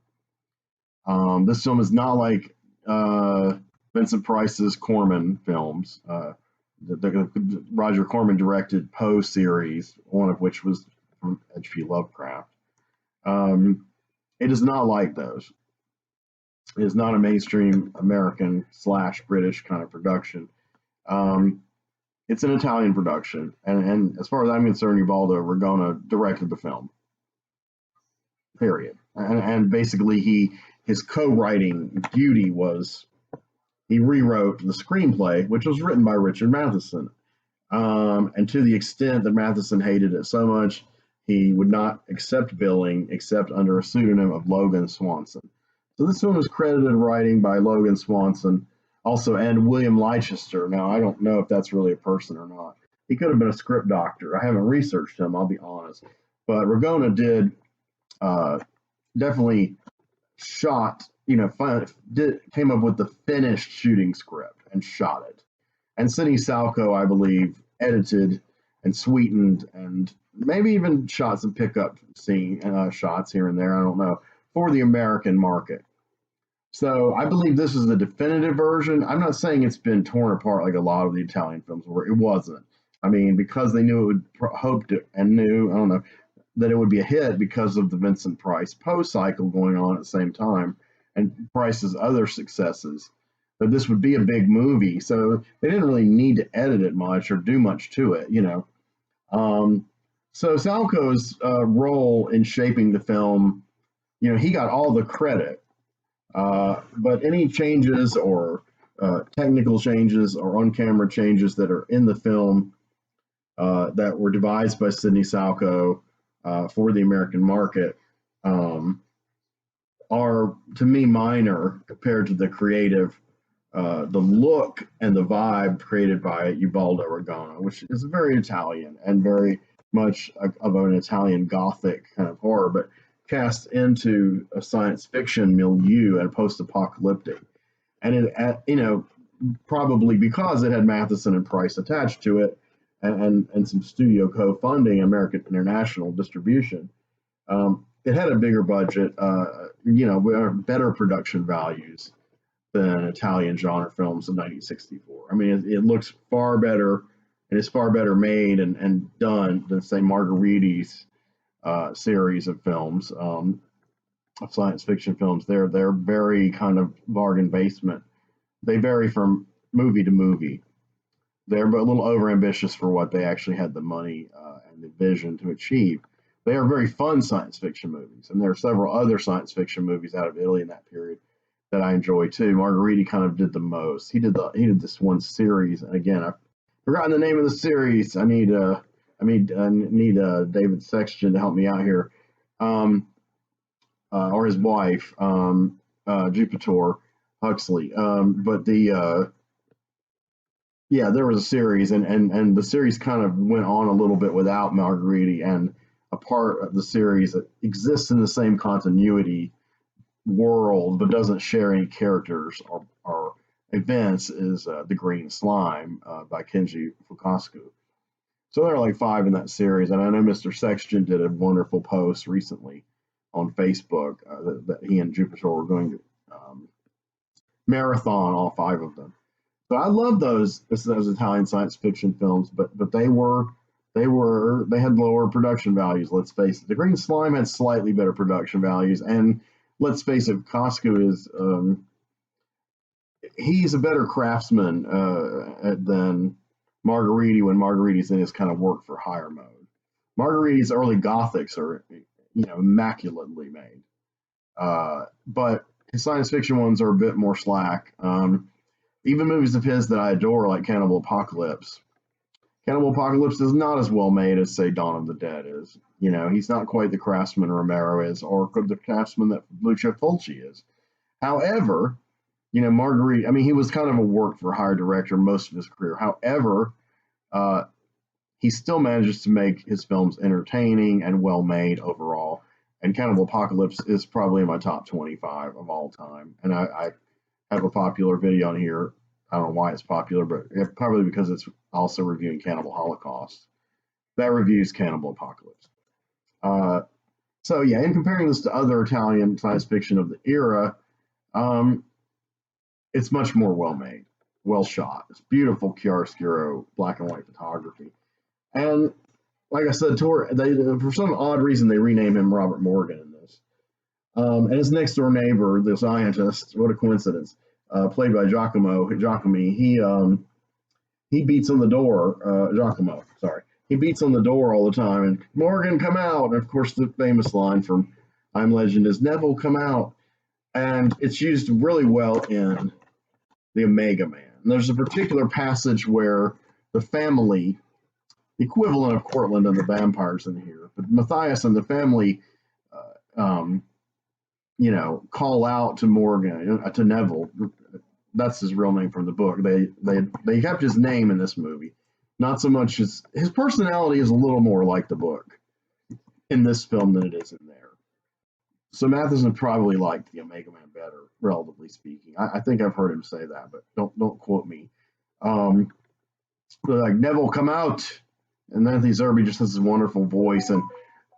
This film is not like Vincent Price's Corman films. The Roger Corman directed Poe series, one of which was from H.P. Lovecraft. It is not like those. It is not a mainstream American / British kind of production. It's an Italian production, and as far as I'm concerned, Ubaldo Ragona directed the film. Period. And basically, his co-writing duty was he rewrote the screenplay, which was written by Richard Matheson. And to the extent that Matheson hated it so much, he would not accept billing except under a pseudonym of Logan Swanson. So this film is credited writing by Logan Swanson, also, and William Leicester. Now, I don't know if that's really a person or not. He could have been a script doctor. I haven't researched him, I'll be honest. But Ragona did definitely shot, came up with the finished shooting script and shot it. And Sidney Salkow, I believe, edited and sweetened and maybe even shot some pickup scene shots here and there, I don't know, for the American market. So I believe this is the definitive version. I'm not saying it's been torn apart like a lot of the Italian films were. It wasn't. I mean, because they knew it would, hoped it and knew, I don't know, that it would be a hit because of the Vincent Price Poe cycle going on at the same time and Price's other successes, that this would be a big movie. So they didn't really need to edit it much or do much to it, So Salkow's role in shaping the film, he got all the credit. But any changes or technical changes or on-camera changes that are in the film that were devised by Sidney Salkow for the American market are, to me, minor compared to the creative, the look and the vibe created by Ubaldo Ragona, which is very Italian and very much of an Italian Gothic kind of horror, but cast into a science fiction milieu and post-apocalyptic. And it, probably because it had Matheson and Price attached to it and some studio co-funding, American International distribution, it had a bigger budget, better production values than Italian genre films of 1964. I mean, it looks far better and it's far better made and done than, say, Margheriti's series of films, of science fiction films. They're very kind of bargain basement. They vary from movie to movie. They're a little overambitious for what they actually had the money and the vision to achieve. They are very fun science fiction movies, and there are several other science fiction movies out of Italy in that period that I enjoy too. Margheriti kind of did the most. He did this one series, and again, I've forgotten the name of the series. I need David Sexton to help me out here, or his wife, Jupiter Huxley. There was a series, and the series kind of went on a little bit without Margheriti, and a part of the series that exists in the same continuity world but doesn't share any characters or events is The Green Slime by Kenji Fukasaku. So there are like 5 in that series, and I know Mr. Sexton did a wonderful post recently on Facebook that he and Jupiter were going to marathon all 5 of them. So I love those Italian science fiction films, but they had lower production values. Let's face it. The Green Slime had slightly better production values, and let's face it, Fukasaku is he's a better craftsman than Margheriti when Margheriti's in his kind of work for hire mode. Margheriti's early Gothics are, immaculately made, but his science fiction ones are a bit more slack. Even movies of his that I adore, like Cannibal Apocalypse, Cannibal Apocalypse is not as well made as, say, Dawn of the Dead is. You know, he's not quite the craftsman Romero is, or the craftsman that Lucio Fulci is. However, you know, Marguerite, I mean, he was kind of a work for hire director most of his career. However, he still manages to make his films entertaining and well made overall. And Cannibal Apocalypse is probably in my top 25 of all time. And I have a popular video on here. I don't know why it's popular, but probably because it's also reviewing Cannibal Holocaust. That reviews Cannibal Apocalypse. So yeah, in comparing this to other Italian science fiction of the era, it's much more well made, well shot. It's beautiful chiaroscuro black and white photography. And like I said, for some odd reason, they rename him Robert Morgan in this. And his next door neighbor, the scientist, what a coincidence, played by Giacomi, he beats on the door, Giacomo, sorry. He beats on the door all the time, and Morgan, come out. And of course, the famous line from I'm Legend is Neville, come out. And it's used really well in the Omega Man. And there's a particular passage where the family, the equivalent of Cortland and the vampires in here, but Matthias and the family, you know, call out to Morgan, to Neville. That's his real name from the book. They kept his name in this movie. Not so much his personality is a little more like the book in this film than it is in there. So Matheson probably liked the Omega Man better, relatively speaking. I think I've heard him say that, but don't quote me. Like, Neville, come out. And Anthony Zerbe just has this wonderful voice, and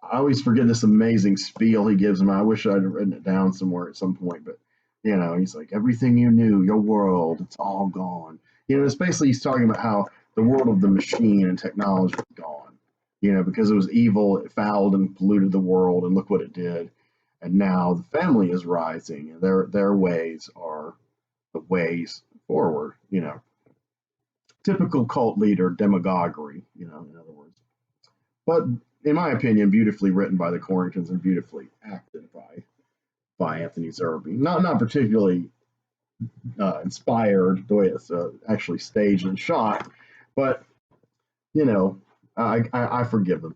I always forget this amazing spiel he gives him. I wish I'd written it down somewhere at some point, but you know, he's like, everything you knew, your world, it's all gone. You know, it's basically he's talking about how the world of the machine and technology is gone. You know, because it was evil, it fouled and polluted the world, and look what it did. And now the family is rising, and their ways are the ways forward. You know, typical cult leader demagoguery. You know, in other words, but in my opinion, beautifully written by the Corringtons and beautifully acted by Anthony Zerbe. Not particularly inspired the way it's actually staged and shot, but you know, I forgive them.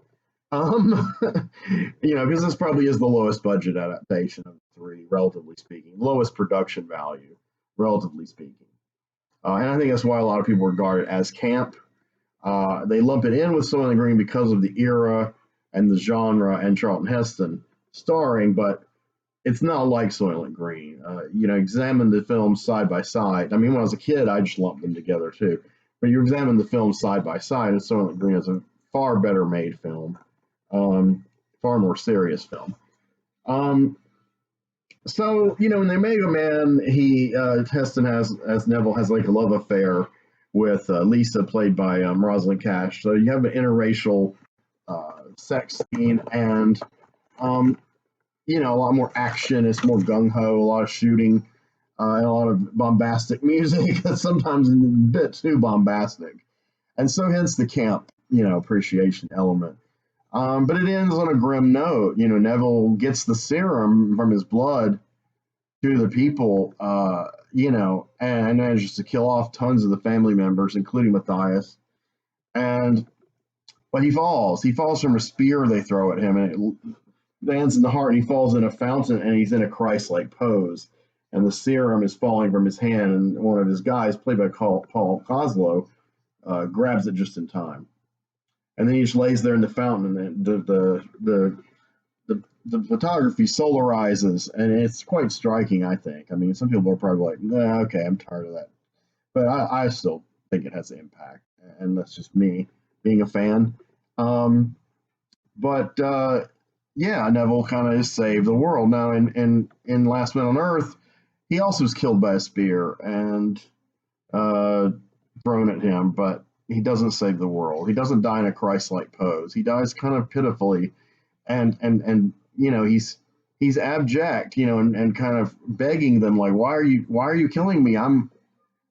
You know, because this probably is the lowest budget adaptation of the three, relatively speaking, lowest production value, relatively speaking, and I think that's why a lot of people regard it as camp. They lump it in with Soylent Green because of the era and the genre and Charlton Heston starring, but it's not like Soylent Green. You know, examine the films side by side. I mean, when I was a kid, I just lumped them together too. But you examine the films side by side, and Soylent Green is a far better made film, far more serious film. So, you know, in the Omega Man, Heston as Neville has like a love affair with Lisa, played by Rosalind Cash. So you have an interracial sex scene, and you know, a lot more action. It's more gung ho, a lot of shooting, and a lot of bombastic music. Sometimes a bit too bombastic, and so hence the camp, you know, appreciation element. But it ends on a grim note. You know, Neville gets the serum from his blood to the people, you know, and manages to kill off tons of the family members, including Matthias. But he falls. He falls from a spear they throw at him, and it lands in the heart, and he falls in a fountain, and he's in a Christ-like pose. And the serum is falling from his hand, and one of his guys, played by Paul Kozlow, grabs it just in time. And then he just lays there in the fountain, and the photography solarizes, and it's quite striking, I think. I mean, some people are probably like, nah, okay, I'm tired of that. But I still think it has impact, and that's just me being a fan. Yeah, Neville kind of saved the world. Now, in Last Man on Earth, he also was killed by a spear and thrown at him, but he doesn't save the world. He doesn't die in a Christ-like pose. He dies kind of pitifully, and you know, he's abject, you know, and kind of begging them, like, why are you killing me? I'm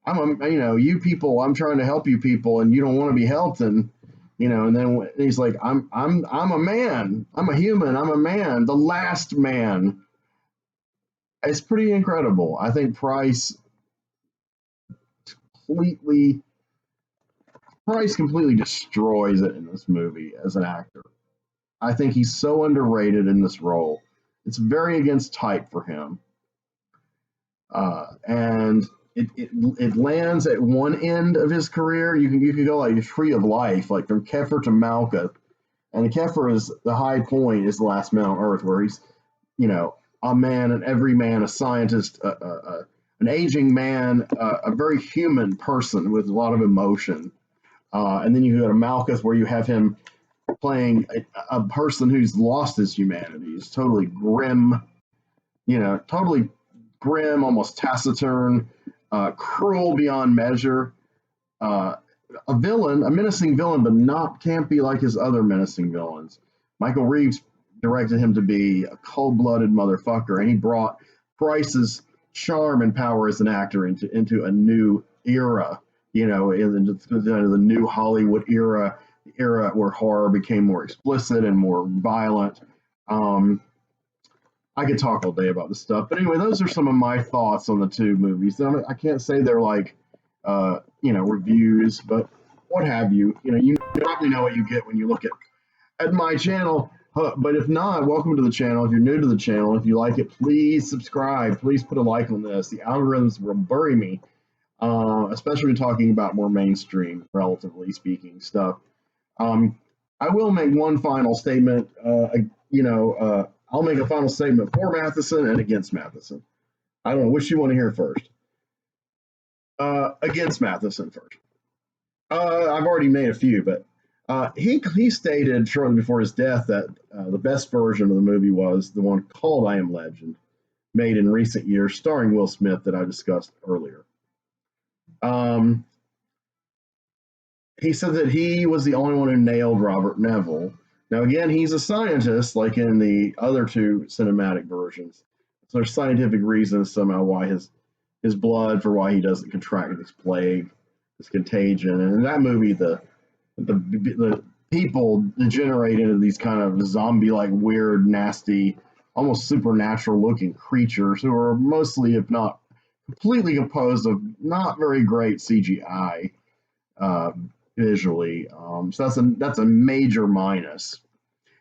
you know, you people, I'm trying to help you people, and you don't want to be helped, and you know, and then he's like, I'm a man, I'm a human, I'm a man, the last man. It's pretty incredible. I think Price completely Price completely destroys it in this movie as an actor. I think he's so underrated in this role. It's very against type for him. And it lands at one end of his career. You can go like a tree of life, like from Kefir to Malka. And Kefir is the high point, is the last man on earth, where he's, a man, an everyman, a scientist, an aging man, a very human person with a lot of emotion. And then you go to Malkuth, where you have him playing a person who's lost his humanity. He's totally grim, almost taciturn, cruel beyond measure. A villain, a menacing villain, but can't be like his other menacing villains. Michael Reeves directed him to be a cold-blooded motherfucker, and he brought Price's charm and power as an actor into a new era, in the new Hollywood era, the era where horror became more explicit and more violent. I could talk all day about this stuff, but anyway, those are some of my thoughts on the two movies. I can't say they're like, reviews, but what have you. You probably know what you get when you look at my channel. But if not, welcome to the channel. If you're new to the channel, if you like it, please subscribe. Please put a like on this. The algorithms will bury me, especially when talking about more mainstream, relatively speaking, stuff. I will make one final statement. I'll make a final statement for Matheson and against Matheson. I don't know which you want to hear first. Against Matheson first. I've already made a few, but he stated shortly before his death that the best version of the movie was the one called I Am Legend, made in recent years, starring Will Smith, that I discussed earlier. He said that he was the only one who nailed Robert Neville. Now, again, he's a scientist, like in the other two cinematic versions. So there's scientific reasons somehow why his blood, for why he doesn't contract this plague, this contagion. And in that movie, the people degenerate into these kind of zombie-like, weird, nasty, almost supernatural-looking creatures who are mostly, if not completely, composed of not very great CGI visually. So that's a major minus.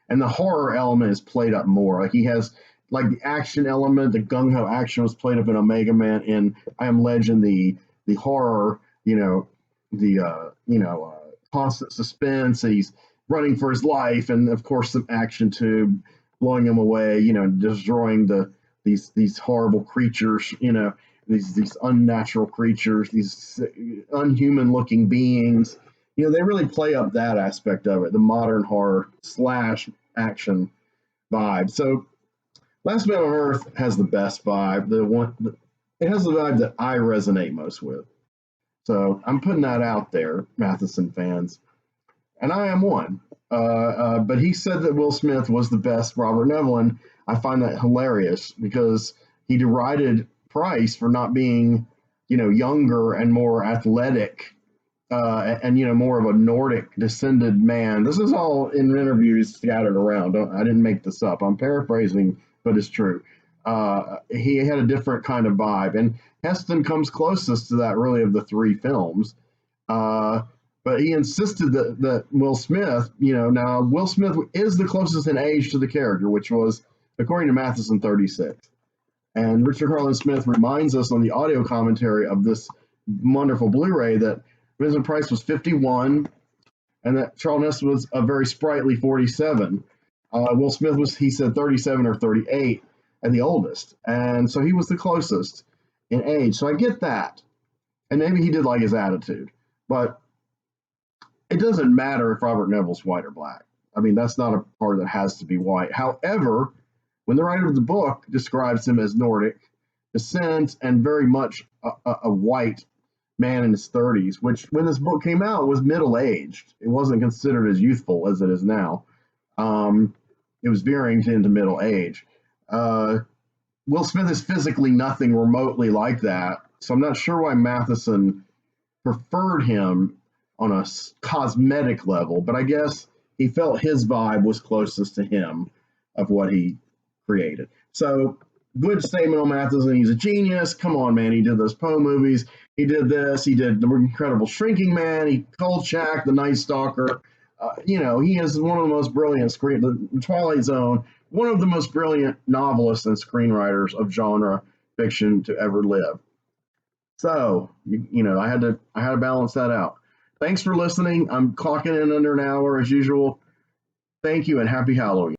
And the horror element is played up more. Like he has, like the action element, the gung-ho action was played up in Omega Man. In I Am Legend, the horror, constant suspense. He's running for his life, and of course some action too, blowing him away. Destroying these horrible creatures. These unnatural creatures, these unhuman-looking beings. They really play up that aspect of it, the modern horror / action vibe. So Last Man on Earth has the best vibe. It has the vibe that I resonate most with. So I'm putting that out there, Matheson fans. And I am one. But he said that Will Smith was the best Robert Neville, and I find that hilarious because he derided Price for not being, younger and more athletic, and more of a Nordic descended man. This is all in interviews scattered around. I didn't make this up. I'm paraphrasing, but it's true. He had a different kind of vibe, and Heston comes closest to that, really, of the three films. But he insisted that Will Smith, now Will Smith is the closest in age to the character, which was, according to Matheson, 36. And Richard Harlan Smith reminds us on the audio commentary of this wonderful Blu-ray that Vincent Price was 51, and that Charlton Heston was a very sprightly 47. Will Smith was, he said, 37 or 38 at the oldest. And so he was the closest in age. So I get that. And maybe he did like his attitude. But it doesn't matter if Robert Neville's white or black. I mean, that's not a part that has to be white. However, when the writer of the book describes him as Nordic descent and very much a white man in his 30s, which when this book came out was middle-aged. It wasn't considered as youthful as it is now. It was veering into middle age. Will Smith is physically nothing remotely like that, so I'm not sure why Matheson preferred him on a cosmetic level, but I guess he felt his vibe was closest to him of what he created. So good statement on Matheson. He's a genius. Come on, man. He did those Poe movies. He did this. He did The Incredible Shrinking Man. He Kolchak, The Night Stalker. He is one of the most brilliant The Twilight Zone, one of the most brilliant novelists and screenwriters of genre fiction to ever live. So, I had to balance that out. Thanks for listening. I'm clocking in under an hour as usual. Thank you and happy Halloween.